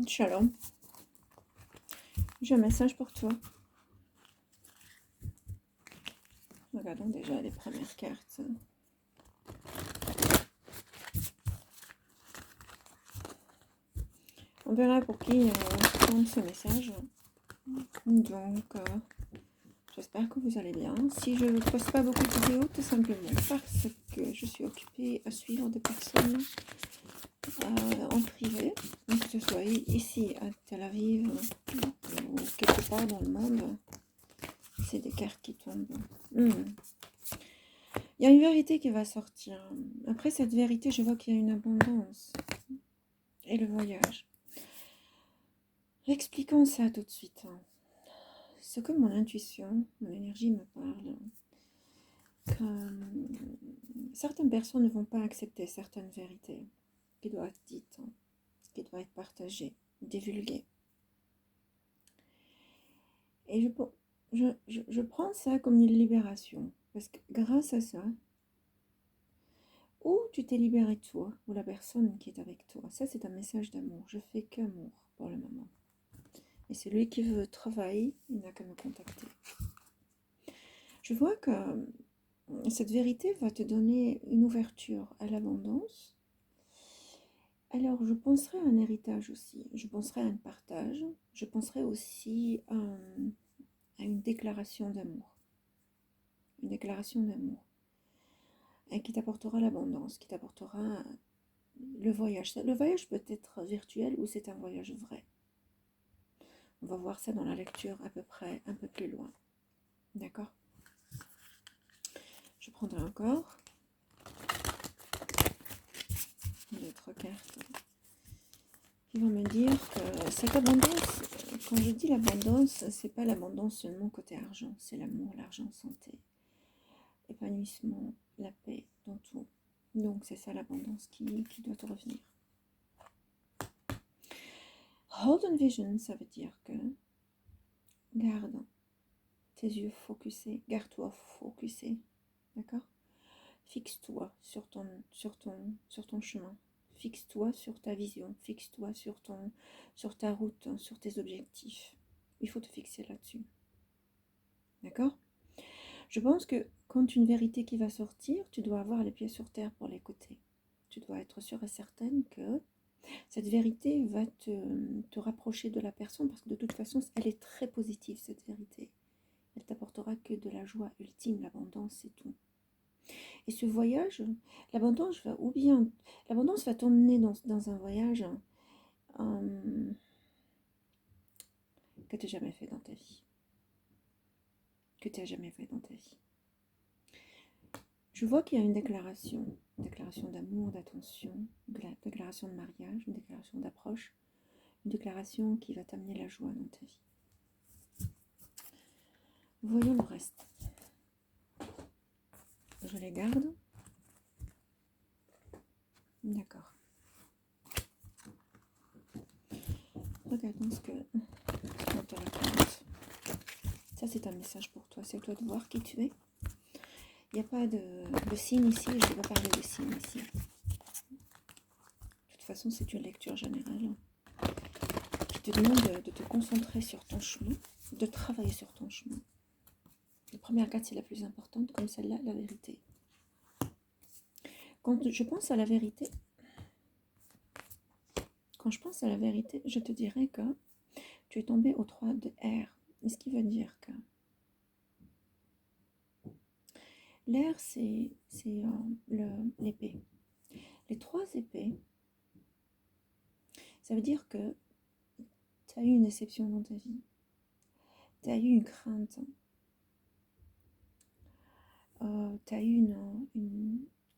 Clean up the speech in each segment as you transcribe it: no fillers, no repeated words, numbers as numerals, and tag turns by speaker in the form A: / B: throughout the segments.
A: Shalom, j'ai un message pour toi. Regardons déjà les premières cartes. On verra pour qui tombe ce message. Donc, j'espère que vous allez bien. Si je ne poste pas beaucoup de vidéos, tout simplement parce que je suis occupée à suivre des personnes en privé, que ce soit ici à Tel Aviv ou quelque part dans le monde. C'est des cartes qui tombent. Il y a une vérité qui va sortir. Après cette vérité, je vois qu'il y a une abondance. Et le voyage. Expliquons ça tout de suite. Ce que mon intuition, mon énergie me parle, que certaines personnes ne vont pas accepter certaines vérités qui doivent être dites, qui doivent être partagées, divulguées. Et je prends ça comme une libération. Parce que grâce à ça, ou tu t'es libéré de toi, ou la personne qui est avec toi. Ça, c'est un message d'amour. Je fais qu'amour pour le moment. Et celui qui veut travailler, il n'a qu'à me contacter. Je vois que cette vérité va te donner une ouverture à l'abondance. Alors, je penserai à un héritage aussi. Je penserai à un partage. Je penserai aussi à une déclaration d'amour. Une déclaration d'amour. Et qui t'apportera l'abondance, qui t'apportera le voyage. Le voyage peut être virtuel ou c'est un voyage vrai. On va voir ça dans la lecture à peu près, un peu plus loin. D'accord ? Je prendrai encore une autre carte qui va me dire que cette abondance, quand je dis l'abondance, c'est pas l'abondance seulement côté argent, c'est l'amour, l'argent, santé, épanouissement, la paix dans tout. Donc c'est ça l'abondance qui doit te revenir. Hold on vision, ça veut dire que garde tes yeux focusés, garde-toi focusé, d'accord? Fixe-toi sur ton chemin. Fixe-toi sur ta vision. Fixe-toi sur ta route, sur tes objectifs. Il faut te fixer là-dessus. D'accord? Je pense que quand une vérité qui va sortir, tu dois avoir les pieds sur terre pour l'écouter. Tu dois être sûre et certaine que cette vérité va te rapprocher de la personne parce que de toute façon, elle est très positive, cette vérité. Elle t'apportera que de la joie ultime, l'abondance, c'est tout. Et ce voyage, l'abondance va t'emmener dans un voyage que tu n'as jamais fait dans ta vie. Que tu n'as jamais fait dans ta vie. Je vois qu'il y a une déclaration d'amour, d'attention, une déclaration de mariage, une déclaration d'approche, une déclaration qui va t'amener la joie dans ta vie. Voyons le reste. Je les garde. D'accord. Regardons ce que on te raconte. Ça, c'est un message pour toi. C'est à toi de voir qui tu es. Il n'y a pas de signe ici. Je ne vais pas parler de signe ici. De toute façon, c'est une lecture générale qui te demande de te concentrer sur ton chemin, de travailler sur ton chemin. La première carte, c'est la plus importante, comme celle-là, la vérité. Quand je pense à la vérité, je te dirais que tu es tombé au 3 de R. Ce qui veut dire que l'air, c'est l'épée. Les 3 épées, ça veut dire que tu as eu une déception dans ta vie. Tu as eu une crainte. Tu as eu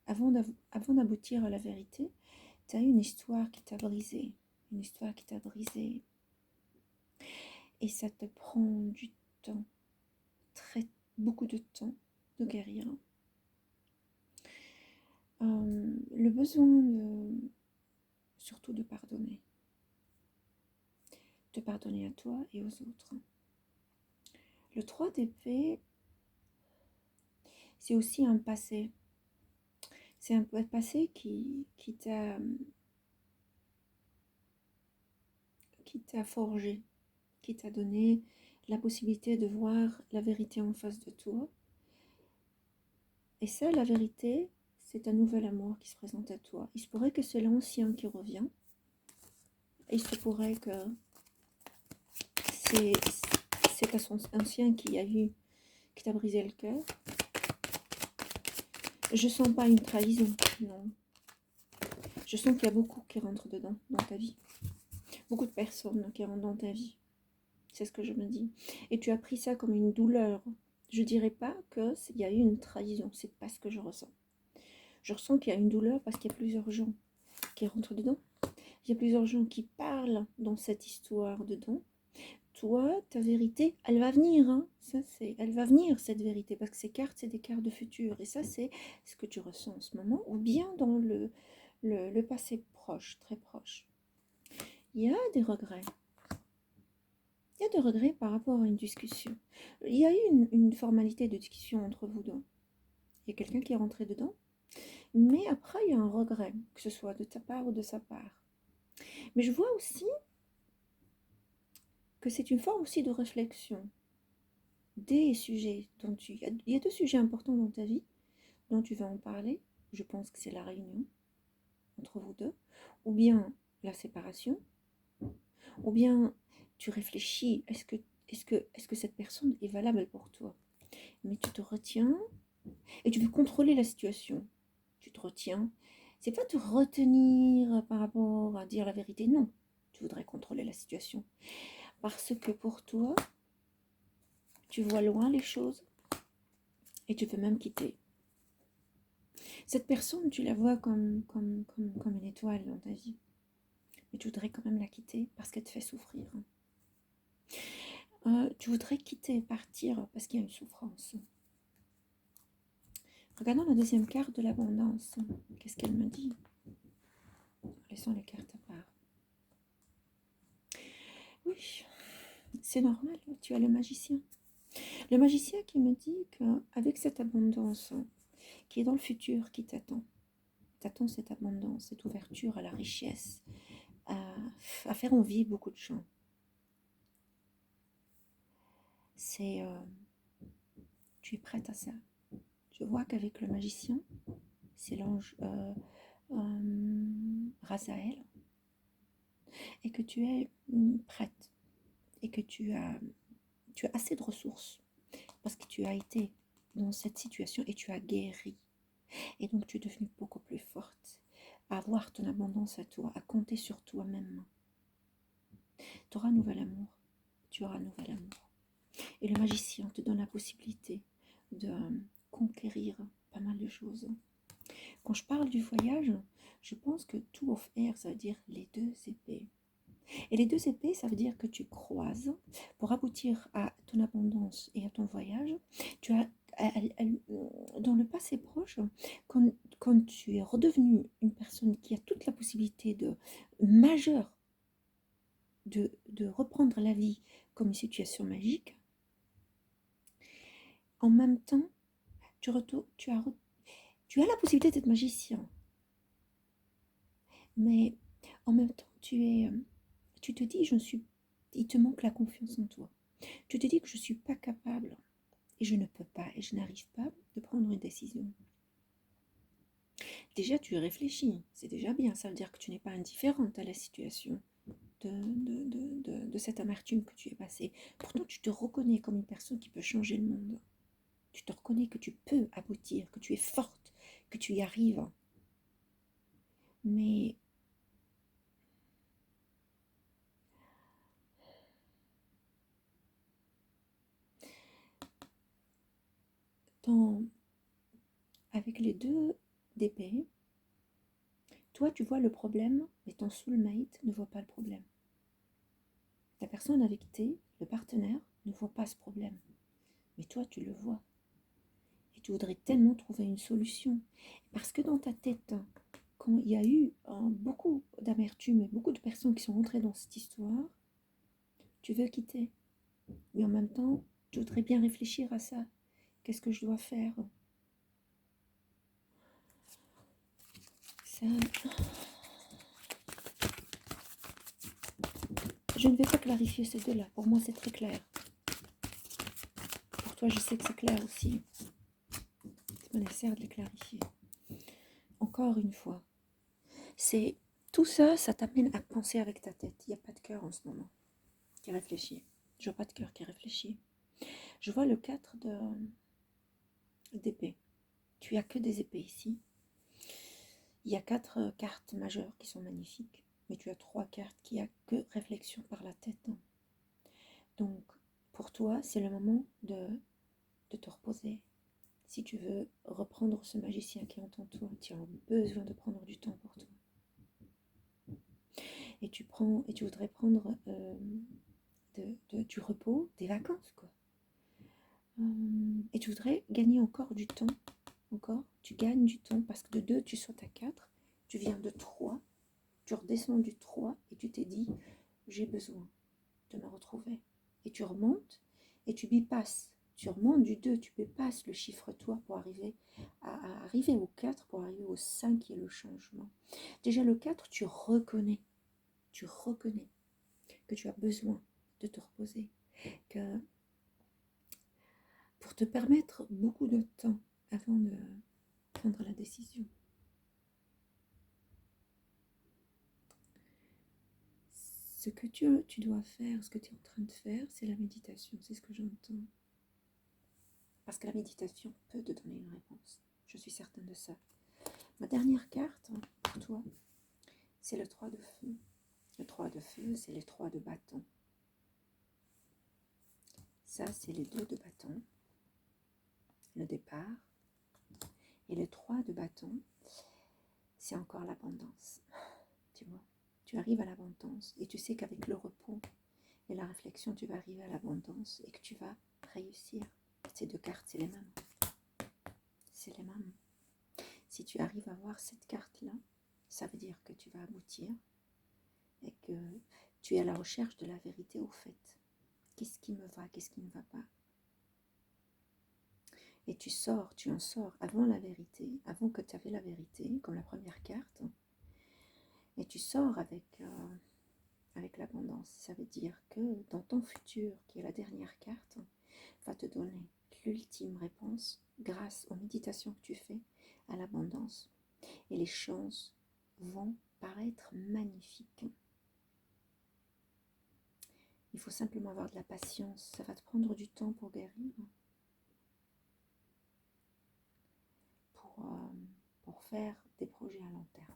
A: avant d'aboutir à la vérité, tu as eu une histoire qui t'a brisé. Une histoire qui t'a brisé. Et ça te prend du temps. Beaucoup de temps de guérir. Le besoin surtout de pardonner. De pardonner à toi et aux autres. Le 3 d'épée, c'est aussi un passé. C'est un passé qui t'a qui t'a forgé, qui t'a donné la possibilité de voir la vérité en face de toi. Et ça, la vérité, c'est un nouvel amour qui se présente à toi. Il se pourrait que c'est l'ancien qui revient. Et il se pourrait que c'est ancien qui t'a brisé le cœur. Je sens pas une trahison, non. Je sens qu'il y a beaucoup qui rentrent dedans, dans ta vie. Beaucoup de personnes qui rentrent dans ta vie. C'est ce que je me dis. Et tu as pris ça comme une douleur. Je dirais pas qu'il y a eu une trahison. C'est pas ce que je ressens. Je ressens qu'il y a une douleur parce qu'il y a plusieurs gens qui rentrent dedans. Il y a plusieurs gens qui parlent dans cette histoire dedans. Toi, ta vérité, elle va venir. Hein. Elle va venir, cette vérité. Parce que ces cartes, c'est des cartes de futur. Et ça, c'est ce que tu ressens en ce moment. Ou bien dans le passé proche, très proche. Il y a des regrets. Il y a des regrets par rapport à une discussion. Il y a eu une formalité de discussion entre vous deux. Il y a quelqu'un qui est rentré dedans. Mais après, il y a un regret, que ce soit de ta part ou de sa part. Mais je vois aussi que c'est une forme aussi de réflexion des sujets dont il y a deux sujets importants dans ta vie dont tu vas en parler. Je pense que c'est la réunion entre vous deux, ou bien la séparation, ou bien tu réfléchis, est-ce que cette personne est valable pour toi? Mais tu te retiens et tu veux contrôler la situation. Tu te retiens. C'est pas te retenir par rapport à dire la vérité, non. Tu voudrais contrôler la situation. Parce que pour toi, tu vois loin les choses et tu veux même quitter. Cette personne, tu la vois comme une étoile dans ta vie. Mais tu voudrais quand même la quitter parce qu'elle te fait souffrir. Tu voudrais quitter, partir parce qu'il y a une souffrance. Regardons la deuxième carte de l'abondance. Qu'est-ce qu'elle me dit? Laissons les cartes à part. Oui, c'est normal, tu as le magicien. Le magicien qui me dit qu'avec cette abondance qui est dans le futur, qui t'attend cette abondance, cette ouverture à la richesse, à faire envie beaucoup de gens. Tu es prête à ça. Je vois qu'avec le magicien, c'est l'ange Razaël, et que tu es prête, et que tu as assez de ressources, parce que tu as été dans cette situation et tu as guéri. Et donc tu es devenue beaucoup plus forte, à avoir ton abondance à toi, à compter sur toi-même. Tu auras un nouvel amour, tu auras un nouvel amour. Et le magicien te donne la possibilité de conquérir pas mal de choses. Quand je parle du voyage, je pense que Two of Air, ça veut dire les deux épées. Et les deux épées, ça veut dire que tu croises pour aboutir à ton abondance et à ton voyage. Tu as, dans le passé proche, quand tu es redevenu une personne qui a toute la possibilité majeure de reprendre la vie comme une situation magique, en même temps, tu as la possibilité d'être magicien. Mais en même temps, tu te dis, il te manque la confiance en toi. Tu te dis que je ne suis pas capable et je ne peux pas et je n'arrive pas de prendre une décision. Déjà, tu réfléchis, c'est déjà bien. Ça veut dire que tu n'es pas indifférente à la situation de cette amertume que tu es passée. Pourtant, tu te reconnais comme une personne qui peut changer le monde. Tu te reconnais que tu peux aboutir, que tu es forte, que tu y arrives. Mais avec les deux d'épée, toi tu vois le problème, mais ton soulmate ne voit pas le problème. La personne avec le partenaire, ne voit pas ce problème. Mais toi tu le vois. Et tu voudrais tellement trouver une solution. Parce que dans ta tête, quand il y a eu beaucoup d'amertume et beaucoup de personnes qui sont rentrées dans cette histoire, tu veux quitter. Mais en même temps, tu voudrais bien réfléchir à ça. Qu'est-ce que je dois faire? Ça... Je ne vais pas clarifier ces deux-là. Pour moi, c'est très clair. Pour toi, je sais que c'est clair aussi. C'est pas nécessaire de les clarifier. Encore une fois, c'est tout ça, ça t'amène à penser avec ta tête. Il n'y a pas de cœur en ce moment qui réfléchit. Je vois pas de cœur qui réfléchit. Je vois le 4 d'épée. Tu as que des épées ici. Il y a 4 cartes majeures qui sont magnifiques, mais tu as 3 cartes qui a que réflexion par la tête. Donc, pour toi, c'est le moment de te reposer. Si tu veux reprendre ce magicien qui est en toi, tu as besoin de prendre du temps pour toi. Et tu voudrais prendre du repos, des vacances, quoi. Et tu voudrais gagner encore du temps. Tu gagnes du temps parce que de 2, tu sautes à 4, tu viens de 3, tu redescends du 3 et tu t'es dit, j'ai besoin de me retrouver. Et tu remontes et tu bypasses. Tu remontes du 2, tu bypasses le chiffre toi pour arriver arriver au 4, pour arriver au 5 qui est le changement. Déjà le 4, tu reconnais que tu as besoin de te reposer, que pour te permettre beaucoup de temps avant de prendre la décision. Ce que tu dois faire, ce que tu es en train de faire, c'est la méditation, c'est ce que j'entends. Parce que la méditation peut te donner une réponse. Je suis certaine de ça. Ma dernière carte pour toi, c'est le 3 de feu. Le 3 de feu, c'est les 3 de bâton. Ça, c'est les 2 de bâton, le départ. Et le 3 de bâton, c'est encore l'abondance. Tu vois, tu arrives à l'abondance et tu sais qu'avec le repos et la réflexion, tu vas arriver à l'abondance et que tu vas réussir. Ces 2 cartes, c'est les mêmes. C'est les mêmes. Si tu arrives à voir cette carte-là, ça veut dire que tu vas aboutir et que tu es à la recherche de la vérité au fait. Qu'est-ce qui me va, qu'est-ce qui ne va pas? Et tu en sors avant la vérité, avant que tu avais la vérité, comme la première carte. Et tu sors avec l'abondance. Ça veut dire que dans ton futur, qui est la dernière carte, va te donner l'ultime réponse grâce aux méditations que tu fais à l'abondance. Et les chances vont paraître magnifiques. Il faut simplement avoir de la patience. Ça va te prendre du temps pour guérir, pour faire des projets à long terme.